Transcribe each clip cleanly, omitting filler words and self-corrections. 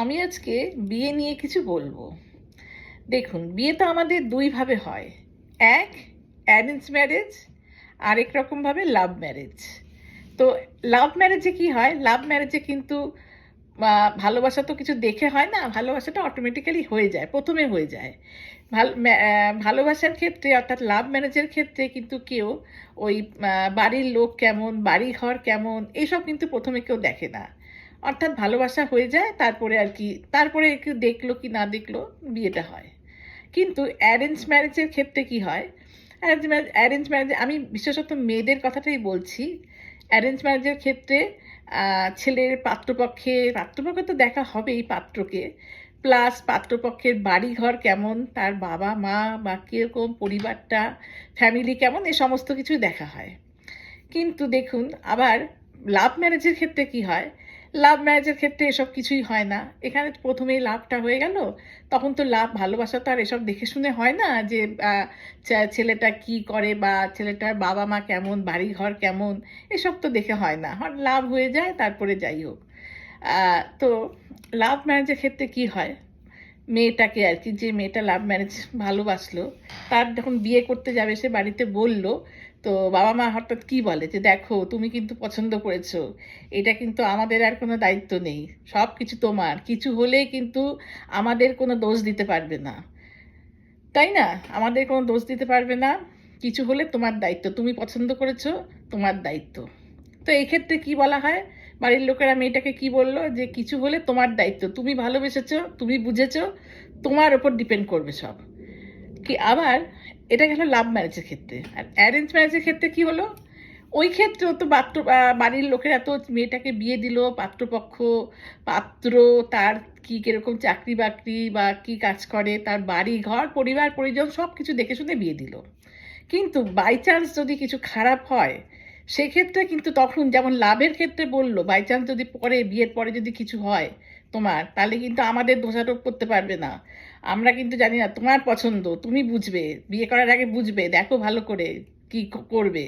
আমি আজকে বিয়ে নিয়ে কিছু বলবো। দেখুন, বিয়ে তো আমাদের দুইভাবে হয়। এক, অ্যারেঞ্জ ম্যারেজ, আরেক রকমভাবে লাভ ম্যারেজ। তো লাভ ম্যারেজে কি হয়? লাভ ম্যারেজে কিন্তু ভালোবাসা তো কিছু দেখে হয় না, ভালোবাসাটা অটোমেটিক্যালি হয়ে যায়, প্রথমে হয়ে যায়। ভালোবাসার ক্ষেত্রে অর্থাৎ লাভ ম্যারেজের ক্ষেত্রে কিন্তু কেউ ওই বাড়ির লোক কেমন, বাড়ি ঘর কেমন, এইসব কিন্তু প্রথমে কেউ দেখে না। অর্থাৎ ভালোবাসা হয়ে যায়, তারপরে আর কি, তারপরে কেউ দেখলো কি না দেখলো, বিয়েটা হয়। কিন্তু অ্যারেঞ্জ ম্যারেজের ক্ষেত্রে কি হয়? অ্যারেঞ্জ ম্যারেজে আমি বিশেষত মেয়েদের কথাটাই বলছি। অ্যারেঞ্জ ম্যারেজের ক্ষেত্রে ছেলের পাত্রপক্ষে তো দেখা হবেই, পাত্রকে, প্লাস পাত্রপক্ষের বাড়ি ঘর কেমন, তার বাবা মা বা কীরকম পরিবারটা, ফ্যামিলি কেমন, এ সমস্ত কিছুই দেখা হয়। কিন্তু দেখুন, আবার লাভ ম্যারেজের ক্ষেত্রে কি হয়? লাভ ম্যারেজের ক্ষেত্রে এসব কিছুই হয় না। এখানে প্রথমেই লাভটা হয়ে গেল, তখন তো ভালোবাসা তো আর এসব দেখে শুনে হয় না যে ছেলেটা কি করে বা ছেলেটার বাবা মা কেমন, বাড়ি ঘর কেমন, এসব তো দেখে হয় না, লাভ হয়ে যায়, তারপরে যাই হোক। তো লাভ ম্যারেজের ক্ষেত্রে কি হয়? মেয়েটাকে আর কি, যে মেয়েটা লাভ ম্যারেজ ভালোবাসলো, তার যখন বিয়ে করতে যাবে, সে বাড়িতে বলল, তো বাবা মা হঠাৎ কি বলে যে দেখো, তুমি কিন্তু পছন্দ করেছো, এটা কিন্তু আমাদের আর কোনো দায়িত্ব নেই, সব কিছু তোমার, কিছু হলেই কিন্তু আমাদের কোনো দোষ দিতে পারবে না, তাই না? আমাদের কোনো দোষ দিতে পারবে না, কিছু হলে তোমার দায়িত্ব, তুমি পছন্দ করেছো, তোমার দায়িত্ব। তো এই ক্ষেত্রে কি বলা হয়? বাড়ির লোকেরা মেয়েটাকে কি বললো, যে কিছু হলে তোমার দায়িত্ব, তুমি ভালোবেসেছো, তুমি বুঝেছো, তোমার ওপর ডিপেন্ড করবে সব। কি আবার, এটা গেল লাভ ম্যারেজের ক্ষেত্রে। আর অ্যারেঞ্জ ম্যারেজের ক্ষেত্রে কি হলো? ওই ক্ষেত্রেও তো বাড়ির লোকেরা তো মেয়েটাকে বিয়ে দিল, পাত্র, তার কি কিরকম চাকরি বাকরি বা কি কাজ করে, তার বাড়ি ঘর পরিবার পরিজন সব কিছু দেখে শুনে বিয়ে দিল। কিন্তু বাই চান্স যদি কিছু খারাপ হয়, সেক্ষেত্রে কিন্তু তখন যেমন লাভের ক্ষেত্রে বললো, বাই চান্স যদি পরে, বিয়ের পরে যদি কিছু হয় তোমার, তাহলে কিন্তু আমাদের দোষারোপ করতে পারবে না, আমরা কিন্তু জানি না, তোমার পছন্দ, তুমি বুঝবে, বিয়ে করার আগে বুঝবে, দেখো ভালো করে কি করবে।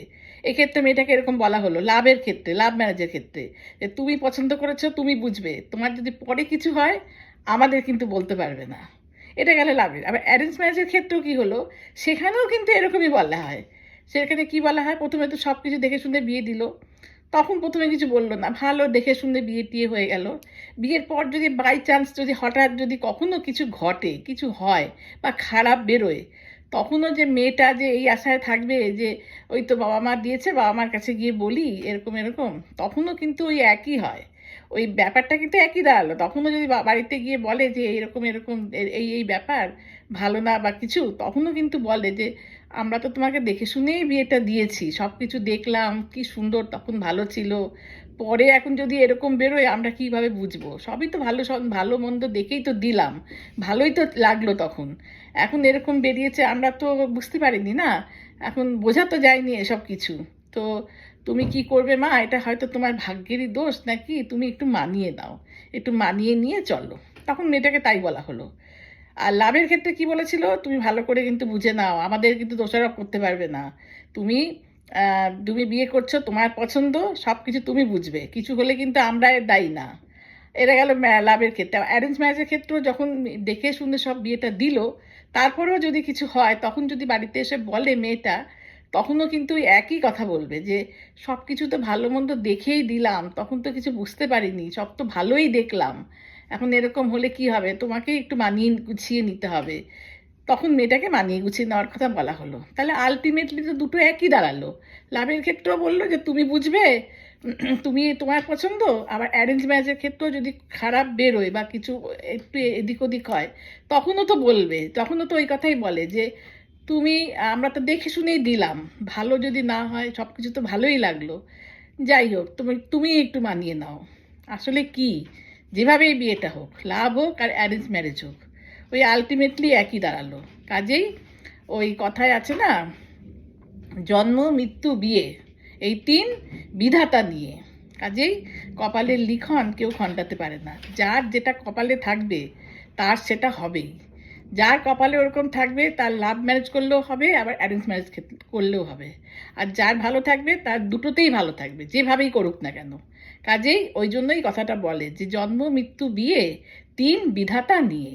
এক্ষেত্রে মেয়েটাকে এরকম বলা হলো লাভের ক্ষেত্রে, লাভ ম্যারেজের ক্ষেত্রে, যে তুমি পছন্দ করেছো, তুমি বুঝবে, তোমার যদি পরে কিছু হয় আমাদের কিন্তু বলতে পারবে না। এটা গেলে লাভের। আবার অ্যারেঞ্জ ম্যারেজের ক্ষেত্রেও কি হলো, সেখানেও কিন্তু এরকমই বলা হয়। সেখানে কি বলা হয়, প্রথমে তো সব কিছু দেখে শুনে বিয়ে দিল, তখন প্রথমে কিছু বললো না, ভালো দেখে শুনে বিয়ে টিয়ে হয়ে গেল। বিয়ের পর যদি বাই চান্স যদি হঠাৎ যদি কখনো কিছু ঘটে, কিছু হয় বা খারাপ বেরোয়, তখনও যে মেয়েটা যে এই আশায় থাকবে যে ওই তো বাবা মা দিয়েছে, বাবা মার কাছে গিয়ে বলি এরকম এরকম, তখনও কিন্তু ওই একই হয়, ওই ব্যাপারটা কিন্তু একই দাঁড়ালো। তখনও যদি বাড়িতে গিয়ে বলে যে এরকম এরকম এই এই ব্যাপার ভালো না বা কিছু, তখনও কিন্তু বলে যে আমরা তো তোমাকে দেখে শুনেই বিয়েটা দিয়েছি, সব কিছু দেখলাম কি সুন্দর, তখন ভালো ছিল, পরে এখন যদি এরকম বেরোয় আমরা কিভাবে বুঝবো, সবই তো ভালো, সব ভালো মন্দ দেখেই তো দিলাম, ভালোই তো লাগলো তখন, এখন এরকম বেরিয়েছে আমরা তো বুঝতে পারিনি না, এখন বোঝা তো যায়নি এসব কিছু। তো তুমি কি করবে মা, এটা হয়তো তোমার ভাগ্যেরই দোষ নাকি, তুমি একটু মানিয়ে নাও, একটু মানিয়ে নিয়ে চলো। তখন মেয়েটাকে তাই বলা হলো। আর লাভের ক্ষেত্রে কি বলেছিল, তুমি ভালো করে কিন্তু বুঝে নাও, আমাদের কিন্তু দোষারোপ করতে পারবে না, তুমি তুমি বিয়ে করছো, তোমার পছন্দ, সব কিছু তুমি বুঝবে, কিছু হলে কিন্তু আমরা এর দায়ী না। এটা গেল লাভের ক্ষেত্রে। অ্যারেঞ্জ ম্যারেজের ক্ষেত্রেও যখন দেখে শুনে সব বিয়েটা দিল, তারপরেও যদি কিছু হয়, তখন যদি বাড়িতে এসে বলে মেয়েটা, তখনও কিন্তু ওই একই কথা বলবে যে সব কিছু তো ভালো মন্দ দেখেই দিলাম, তখন তো কিছু বুঝতে পারিনি, সব তো ভালোই দেখলাম, এখন এরকম হলে কি হবে, তোমাকে একটু মানিয়ে গুছিয়ে নিতে হবে। তখন মেয়েটাকে মানিয়ে গুছিয়ে নেওয়ার কথা বলা হলো। তাহলে আলটিমেটলি তো দুটো একই দাঁড়ালো। লাভের ক্ষেত্রেও বললো যে তুমি বুঝবে, তুমি তোমার পছন্দ। আবার অ্যারেঞ্জ ম্যারেজের ক্ষেত্রেও যদি খারাপ বেরোয় বা কিছু একটু এদিক ওদিক হয়, তখনও তো বলবে, তখনও তো ওই কথাই বলে যে তুমি, আমরা তো দেখে শুনেই দিলাম, ভালো যদি না হয়, সব কিছু তো ভালোই লাগলো, যাই হোক, তুমি তুমি একটু মানিয়ে নাও। আসলে কি, যেভাবেই বিয়েটা হোক, লাভ হোক আর অ্যারেঞ্জ ম্যারেজ হোক, ওই আলটিমেটলি একই দাঁড়ালো। কাজেই ওই কথায় আছে না, জন্ম মৃত্যু বিয়ে, এই তিন বিধাতা নিয়ে। কাজেই কপালের লিখন কেউ খণ্ডাতে পারে না, যার যেটা কপালে থাকবে তার সেটা হবেই। যার কপালে ওরকম থাকবে তার লাভ ম্যারেজ করলেও হবে, আবার অ্যারেঞ্জ ম্যারেজ করলেও হবে। আর যার ভালো থাকবে তার দুটোতেই ভালো থাকবে, যেভাবেই করুক না কেন। কাজেই ওই জন্যই কথাটা বলে যে জন্ম মৃত্যু বিয়ে তিন বিধাতা নিয়ে।